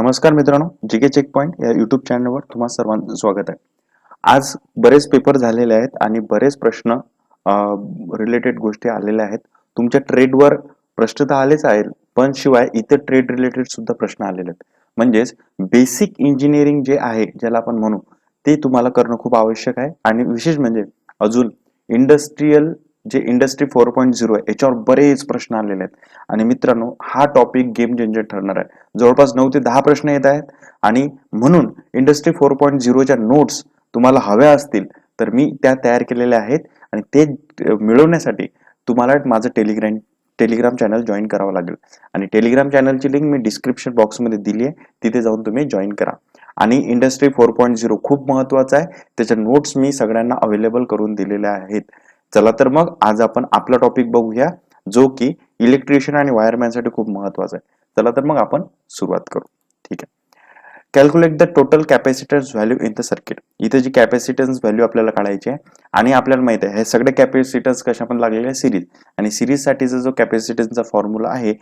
नमस्कार मित्रांनो, GK check point या यूट्यूब चॅनलवर तुम्हा सर्वांचं स्वागत आहे. आज बरेच पेपर झालेले आहेत आणि बरेच प्रश्न रिलेटेड गोष्टी आलेल्या आहेत. तुमच्या ट्रेडवर प्रश्न तर आलेच आहेत, पण शिवाय इतर ट्रेड रिलेटेड सुद्धा प्रश्न आलेले आहेत. म्हणजेच बेसिक इंजिनिअरिंग जे आहे, ज्याला आपण म्हणू, ते तुम्हाला करणं खूप आवश्यक आहे. आणि विशेष म्हणजे अजून इंडस्ट्री 4.0 आहे, याच्यावर बरेच प्रश्न आलेले आहेत. आणि मित्रांनो, हा टॉपिक गेम चेंजर ठरणार आहे. जवळपास 9 ते 10 प्रश्न येत आहेत आणि म्हणून इंडस्ट्री 4.0च्या नोट्स तुम्हाला हव्या असतील तर मी त्या तयार केलेल्या आहेत आणि ते मिळवण्यासाठी तुम्हाला माझं टेलिग्राम चॅनल जॉईन करावं लागेल. आणि टेलिग्राम चॅनलची लिंक मी डिस्क्रिप्शन बॉक्समध्ये दिली आहे, तिथे जाऊन तुम्ही जॉईन करा. आणि इंडस्ट्री 4.0 खूप महत्वाचा आहे, त्याच्या नोट्स मी सगळ्यांना अवेलेबल करून दिलेल्या आहेत. चला तर मग आज आपण आपला टॉपिक बघूया, जो की इलेक्ट्रिशियन आणि वायरमॅनसाठी खूप महत्वाचा आहे. चला तर मग आपण सुरुवात करू. ठीक आहे. Calculate the total capacitance value in the circuit. इथे जी कॅपॅसिटन्स व्हॅल्यू आपल्याला काढायची आहे आणि आपल्याला माहिती आहे हे सगळे कॅपॅसिटन्स कशा पण लागलेले आहे, सिरीज. आणि सिरीज साठीचा जो कॅपॅसिटन्सचा फॉर्म्युला आहे,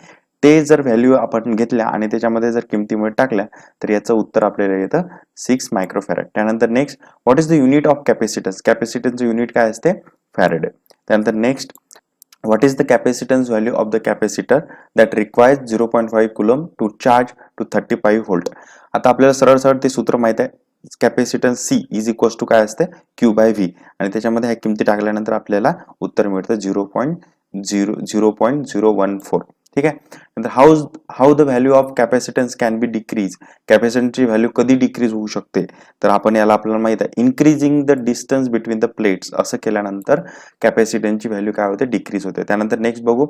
ते जर व्हॅल्यू आपण घेतल्या आणि त्याच्यामध्ये जर किमतीमध्ये टाकल्या तर याचं उत्तर आपल्याला येतं 6 मायक्रोफॅरेड. त्यानंतर next, what is the unit of capacitance. कॅपॅसिटन्सचं युनिट काय असते? फॅरेड. त्यानंतर next, what is the capacitance value of the capacitor that requires 0.5 coulomb to charge to 35 volt. आता आपल्याला सरळ सरळ ते सूत्र माहित आहे, capacitance C is equals to काय असते? Q by V. आणि त्याच्यामध्ये ह्या किमती टाकल्यानंतर आपल्याला उत्तर मिळतं 0.014. ठीक आहे. नंतर how the value of capacitance can be decrease. कॅपॅसिटन्सची व्हॅल्यू कधी डिक्रीज होऊ शकते? तर आपण याला आपल्याला माहित आहे, increasing the distance between the plates. असं केल्यानंतर कॅपॅसिटन्सची व्हॅल्यू काय होते? डिक्रीज होते. त्यानंतर नेक्स्ट बघू,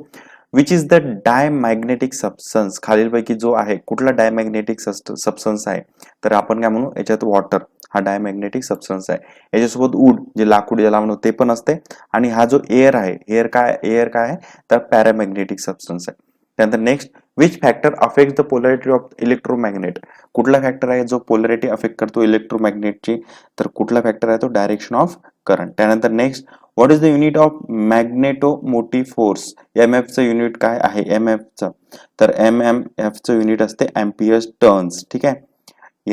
which is the diamagnetic substance. खालीलपैकी जो आहे कुठला डायमॅग्नेटिक सबस्टन्स आहे? तर आपण काय म्हणू, याच्यात वॉटर हा डायमॅग्नेटिक सबस्टन्स आहे. याच्यासोबत वूड जे लाकूड ज्याला म्हणू ते पण असते. आणि हा जो एअर आहे, एअर काय आहे? तर पॅरामॅग्नेटिक सबस्टन्स आहे. त्यानंतर next, which factor affect the polarity of electromagnet. कुठला फॅक्टर आहे जो पोलॅरिटी अफेक्ट करतो इलेक्ट्रोमॅग्नेटची? तर कुठला फॅक्टर आहे तो? Direction of current. त्यानंतर next, what is the unit of magnetomotive force. MF चं युनिट काय आहे? MF तर MMF युनिट असते एम्पियर्स टर्न्स. ठीक आहे,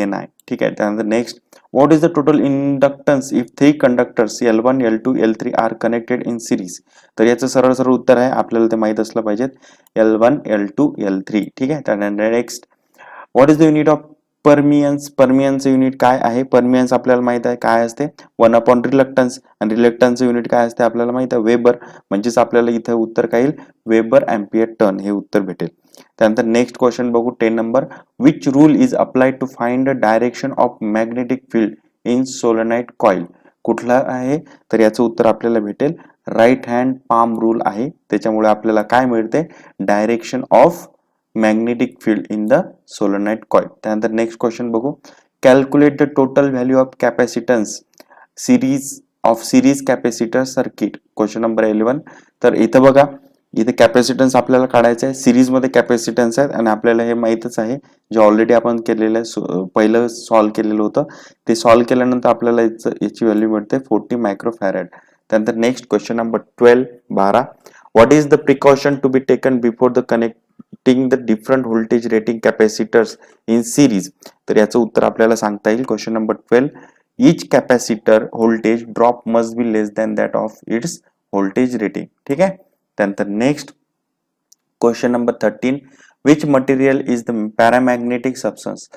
NI. ठीक आहे. त्यानंतर next, what is the total inductance if 3 conductors L1 L2 L3 are connected in series. तर याचं सरळ सरळ उत्तर आहे, आपल्याला ते माहित असलं पाहिजे, L1 L2 L3. ठीक आहे. त्यानंतर next, what is the unit of permeance. परमियन्सचं युनिट काय आहे? परमियन्स आपल्याला माहित आहे काय असते? 1 अपॉन रिलक्टन्स. आणि रिलक्टन्सचं युनिट काय असते आपल्याला माहित आहे? वेबर. म्हणजेच आपल्याला इथं उत्तर काय येईल? वेबर एम्पियर टर्न हे उत्तर भेटेल. त्यानंतर नेक्स्ट क्वेश्चन बघू, 10 number. Which rule is applied to find the direction of magnetic field in solenoid coil. कुठला आहे? तर याचं उत्तर आपल्याला भेटेल राईट हँड पाम रूल आहे. त्याच्यामुळे आपल्याला काय मिळते? Direction of magnetic field in the solenoid coil. त्यानंतर नेक्स्ट क्वेश्चन बघू, calculate the total value of capacitance series capacitor circuit. Question number 11. तर इथं बघा, इथे कॅपॅसिटन्स आपल्याला काढायचं आहे. सिरीज मध्ये कॅपॅसिटन्स आहेत आणि आपल्याला हे माहितच आहे, जे ऑलरेडी आपण केलेलं आहे, पहिलं सॉल्व्ह केलेलं होतं. ते सॉल्व्ह केल्यानंतर आपल्याला याची व्हॅल्यू मिळते 40 मायक्रोफॅरेड. त्यानंतर next question number 12. What is the precaution to be taken before the connecting the different voltage rating capacitors in series. तर याचं उत्तर आपल्याला सांगता येईल. Question number 12, each capacitor voltage drop must be less than that of its voltage rating. ठीक आहे. त्यानंतर next question number 13, which material is the paramagnetic substance.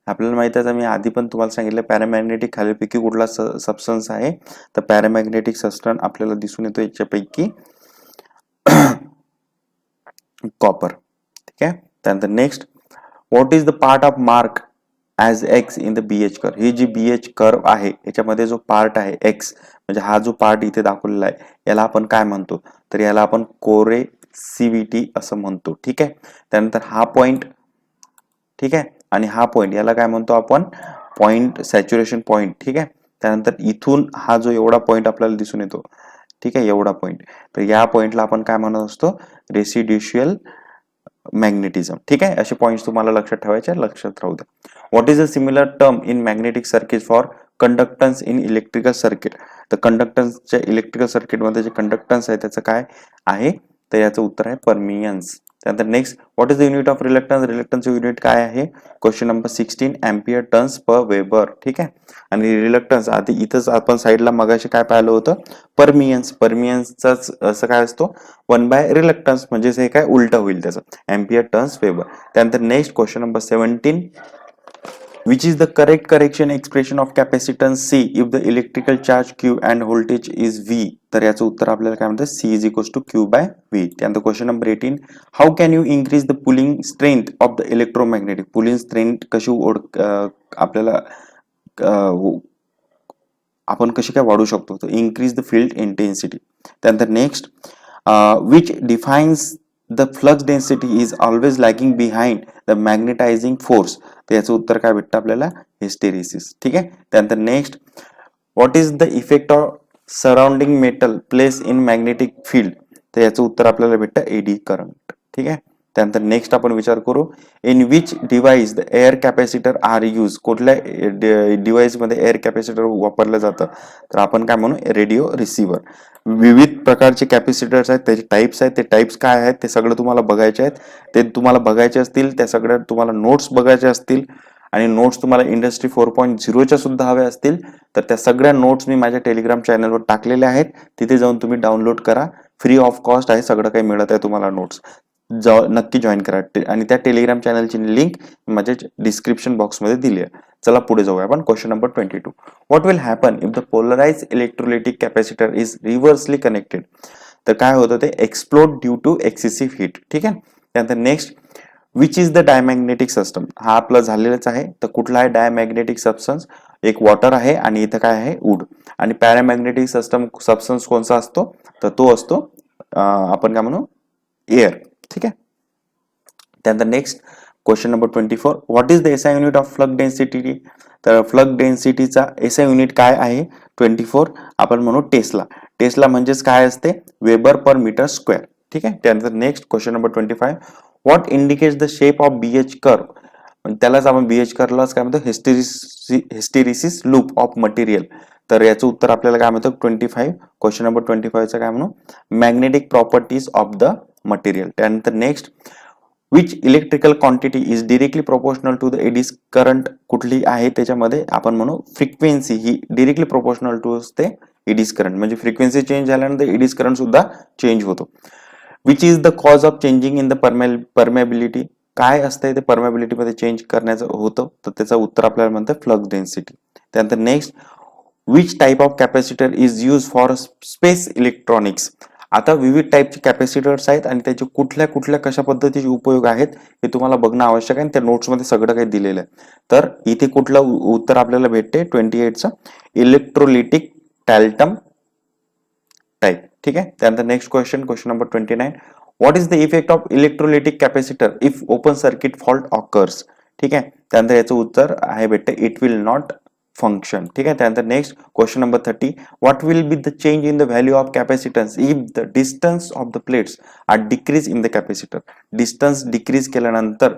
आपल्याला माहित आहे, मी आधी पण तुम्हाला सांगितलं, पॅरामॅग्नेटिक खालीलपैकी कुठला सबस्टन्स आहे? तर पॅरामॅग्नेटिक सबस्टन्स आपल्याला दिसून येतो याच्यापैकी कॉपर. ठीक आहे. त्यानंतर next, what is the part of mark as X in the BH curve. ही जी BH कर्व आहे याच्यामध्ये जो पार्ट आहे एक्स, म्हणजे हा जो पार्ट इथे दाखवलेला आहे, याला आपण काय म्हणतो? तर याला आपण कोरेसिव्हिटी असं म्हणतो. ठीक आहे. त्यानंतर हा पॉइंट, ठीक आहे, आणि हा पॉइंट याला काय म्हणतो आपण? Point, saturation point. ठीक आहे. त्यानंतर इथून हा जो एवढा पॉइंट आपल्याला दिसून येतो, ठीक आहे, एवढा पॉइंट, तर या पॉइंटला आपण काय म्हणत असतो? रेसिड्युशियल मॅग्नेटिझम. ठीक आहे. असे पॉइंट्स तुम्हाला लक्षात ठेवायचे, लक्षात राहू द्या. What is a similar term in magnetic circuit for conductance in electrical circuit. तर कंडक्टन्सच्या इलेक्ट्रिकल सर्किटमध्ये जे कंडक्टन्स आहे त्याचं काय आहे? तर याचं उत्तर आहे परमियन्स. त्यानंतर next what is the unit of reluctance, रिलक्टन्सचं युनिट काय आहे, question number 16 ampere turns per weber, ठीक आहे. आणि रिलक्टन्स आधी इथंच आपण साईडला मगाशी काय पाहिलं होतं, परमियन्स, परमियन्सचाच असं काय असतो 1/रिलक्टन्स, म्हणजे हे काय उलट होईल त्याचं, एम्पियर टर्न्स वेबर. त्यानंतर next question number 17 which is the correct correction expression of capacitance C if the electrical charge Q and voltage is V. तर याचं उत्तर आपल्याला काय म्हणतात, C is equals to Q by V. त्यानंतर question number 18 how can you increase the pulling strength of the electromagnetic, pulling strength कशी आपल्याला आपण कशी काय वाढू शकतो, तर increase the field intensity. त्यानंतर next which defines the flux density is always lagging behind the magnetizing force. तर याचं उत्तर काय भेटतं आपल्याला, हिस्टेरिसिस, ठीक आहे. त्यानंतर next what is the effect of surrounding metal place in magnetic field, तर याचं उत्तर आपल्याला भेटतं एडी करंट, ठीक आहे. त्यानंतर नेक्स्ट आपण विचार करू in which device the air capacitor are use, कुठल्या डिव्हाइस मध्ये एअर कॅपॅसिटर वापरलं जातं, तर आपण काय म्हणू, रेडिओ रिसिव्हर. विविध प्रकारचे कॅपॅसिटर्स आहेत, त्याचे टाइप्स आहेत, ते टाइप्स काय आहेत ते सगळं तुम्हाला बघायचे आहेत. ते तुम्हाला बघायचे असतील, त्या सगळ्या तुम्हाला नोट्स बघायचे असतील, आणि नोट्स तुम्हाला इंडस्ट्री 4.0च्या सुद्धा हव्या असतील, तर त्या सगळ्या नोट्स मी माझ्या टेलिग्राम चॅनलवर टाकलेल्या आहेत. तिथे जाऊन तुम्ही डाउनलोड करा, फ्री ऑफ कॉस्ट आहे, सगळं काही मिळत आहे तुम्हाला नोट्स. नक्की जॉईन करा, आणि त्या टेलिग्राम चॅनलची लिंक माझ्या डिस्क्रिप्शन बॉक्समध्ये दिली आहे. चला पुढे जाऊया आपण. Question number 22 what will happen if the polarise electrolytic capacitor is reversely connected, तर काय होतं ते explode due to excessive heat, ठीक आहे. त्यानंतर next which is the diamagnetic system, हा आपला झालेलाच आहे, तर कुठला आहे डायमॅग्नेटिक सबस्टन्स, एक वॉटर आहे आणि इथं काय आहे वूड. आणि पॅरामॅग्नेटिक सबस्टन्स कोणता असतो, तर तो असतो आपण काय म्हणू एअर, ठीक आहे. त्यानंतर next question number 24 what is the SI unit of flux density, तर फ्लक्स डेन्सिटीचा एसआय युनिट काय आहे 24, आपण म्हणू टेस्ला. टेस्ला म्हणजेच काय असते, वेबर पर मीटर स्क्वेअर, ठीक आहे. त्यानंतर next question number 25 what indicates the shape of BH curve, त्यालाच आपण बीएच कर्वलाच काय म्हणतो, हिस्टेरिसिस लूप ऑफ मटेरियल. तर याचं उत्तर आपल्याला काय म्हणतो 25, क्वेश्चन नंबर 25चा काय म्हणू, magnetic properties of the material. त्यानंतर next which electrical quantity is directly proportional to the eddies current, कुठली आहे त्याच्यामध्ये आपण म्हणू फ्रिक्वेन्सी ही डिरेक्टली प्रोपोर्शनल टू असते एडीज करंट, म्हणजे फ्रिक्वेन्सी चेंज झाल्यानंतर एडीज करंट सुद्धा चेंज होतो. Which is the cause of changing in the permeability, काय असतंय ते परमेबिलिटी मध्ये चेंज करण्याचं होतं, तर त्याचं उत्तर आपल्याला म्हणतं फ्लक्स डेन्सिटी. त्यानंतर next which type of capacitor is use for space electronics, आता विविध टाईपचे कॅपॅसिटर्स आहेत आणि त्याचे कुठल्या कुठल्या कशा पद्धतीचे उपयोग आहेत हे तुम्हाला बघणं आवश्यक आहे, त्या नोट्समध्ये सगळं काही दिलेलं आहे. तर इथे कुठलं उत्तर आपल्याला भेटते 28चं इलेक्ट्रोलिटिक टॅल्टम टाईप, ठीक आहे. त्यानंतर next question number 29 what is the effect of electrolytic capacitor if open circuit fault occurs, ठीक आहे. त्यानंतर याचं उत्तर आहे भेटते इट विल नॉट फंक्शन, ठीक आहे. त्यानंतर next question number 30 what will be the change in the value of capacitance if the distance of the plates are decrease in the capacitor, distance decrease केल्यानंतर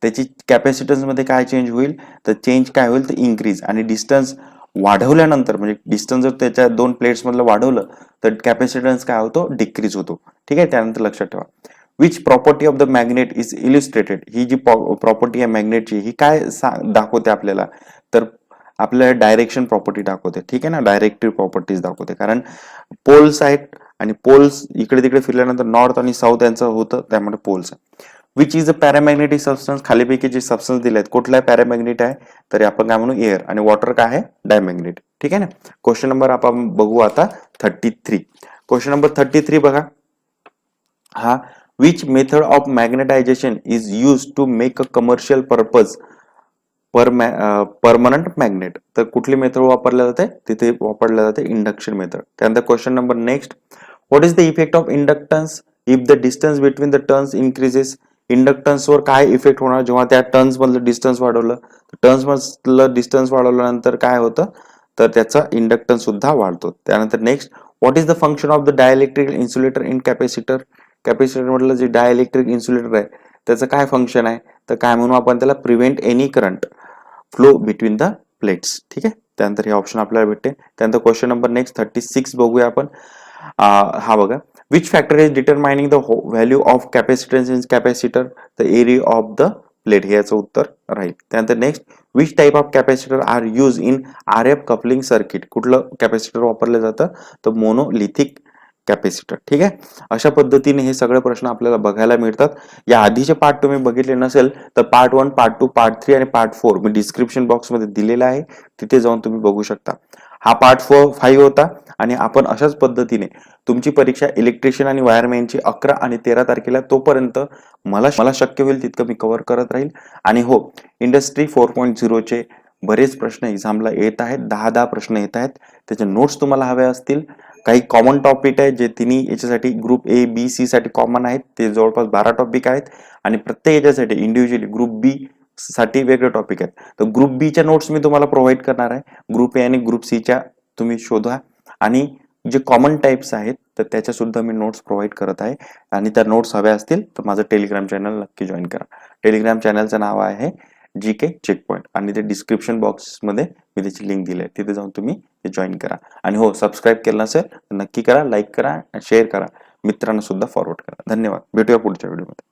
त्याची कॅपॅसिटन्स मध्ये काय change होईल, तर change काय होईल तर इन्क्रीज, आणि डिस्टन्स वाढवल्यानंतर म्हणजे डिस्टन्स जर त्याच्या दोन प्लेट्स मधलं वाढवलं तर कॅपॅसिटन्स काय होतो डिक्रीज होतो, ठीक आहे. त्यानंतर लक्षात ठेवा which property of the magnet is illustrated, ही जी प्रॉपर्टी आहे मॅग्नेटची ही काय दाखवते आपल्याला, तर आपल्याला डायरेक्शन प्रॉपर्टी दाखवते, ठीक आहे ना, डायरेक्टिव्ह प्रॉपर्टीज दाखवते, कारण पोल्स आहेत आणि पोल्स इकडे तिकडे फिरल्यानंतर नॉर्थ आणि साऊथ यांचं होतं, त्यामुळे पोल्स आहे. Which is a paramagnetic substance, खालीपैकी जे सबस्टन्स दिले आहेत कुठला पॅरामॅग्नेट आहे, तर आपण काय म्हणू एअर, आणि वॉटर काय आहे डायमॅग्नेट, ठीक आहे ना. क्वेश्चन नंबर आपण बघू आता 33. क्वेश्चन नंबर 33 बघा, हा which method of magnetisation is use to make a commercial purpose permanent magnet, तर कुठली मेथड वापरल्या जाते, तिथे वापरल्या जाते इंडक्शन मेथड. त्यानंतर question number next what is the effect of inductance if the distance between the turns increases, इंडक्टन्सवर काय इफेक्ट होणार जेव्हा त्या टर्न्स मधलं डिस्टन्स वाढवलं, टर्न्स मधलं डिस्टन्स वाढवल्यानंतर काय होतं, तर त्याचा इंडक्टन्स सुद्धा वाढतो. त्यानंतर next what is the function of the dielectric insulator in capacitor, capacitor मधलं जे डायइलेक्ट्रिक इन्सुलेटर आहे त्याचं काय फंक्शन आहे, तर काय म्हणू आपण त्याला prevent any current flow between the plates, ठीक आहे. त्यानंतर हे ऑप्शन आपल्याला भेटते. त्यानंतर क्वेश्चन नंबर नेक्स्ट 36 बघूया आपण. हा बघा which factor is determining the value of capacitance in capacitor the area of the plate, हे याचं उत्तर राहील. त्यानंतर next, which type of capacitor are use in R F coupling circuit, कुठलं कॅपॅसिटर वापरलं जातं तर मोनोलिथिक कॅपॅसिटर. ठीक आहे, अशा पद्धतीने हे सगळे प्रश्न आपल्याला बघायला मिळतात. या आधीचे पार्ट तुम्ही बघितले नसेल तर पार्ट 1, पार्ट 2, पार्ट 3 आणि पार्ट 4 मी डिस्क्रिप्शन बॉक्समध्ये दिलेला आहे, तिथे जाऊन तुम्ही बघू शकता. हा पार्ट 5 होता आणि आपण अशाच पद्धतीने तुमची परीक्षा इलेक्ट्रिशियन आणि वायरमॅनची 11 आणि 13 तारखेला तोपर्यंत मला शक्य होईल तितकं मी कव्हर करत राहील. आणि हो, इंडस्ट्री 4.0 चे बरेच प्रश्न एक्झामला येत आहेत, 10 प्रश्न येत आहेत. त्याचे नोट्स तुम्हाला हवे असतील, काही कॉमन टॉपिक आहेत जे तिन्ही याच्यासाठी ग्रुप ए बी सी साठी कॉमन आहेत, ते जवळपास 12 टॉपिक आहेत आणि प्रत्येक याच्यासाठी इंडिव्हिज्युअली ग्रुप बी साठी वेगळे टॉपिक आहेत. तर ग्रुप बी च्या नोट्स मी तुम्हाला प्रोव्हाइड करणार आहे. ग्रुप ए आणि ग्रुप सी च्या तुम्ही शोधा आणि जे कॉमन टाइप्स आहेत तर त्याच्या सुद्धा मी नोट्स प्रोव्हाइड करत आहे. आणि त्या नोट्स हव्या असतील तर माझं टेलिग्राम चॅनल नक्की जॉईन करा. टेलिग्राम चॅनलचं नाव आहे GK चेकपॉइंट आणि ते डिस्क्रिप्शन बॉक्समध्ये मी त्याची लिंक दिली आहे, तिथे जाऊन तुम्ही ते जॉईन करा. आणि हो, सबस्क्राईब केलं नसेल तर नक्की करा, लाईक करा, शेअर करा, मित्रांना सुद्धा फॉरवर्ड करा. धन्यवाद. भेटूया पुढच्या व्हिडिओमध्ये.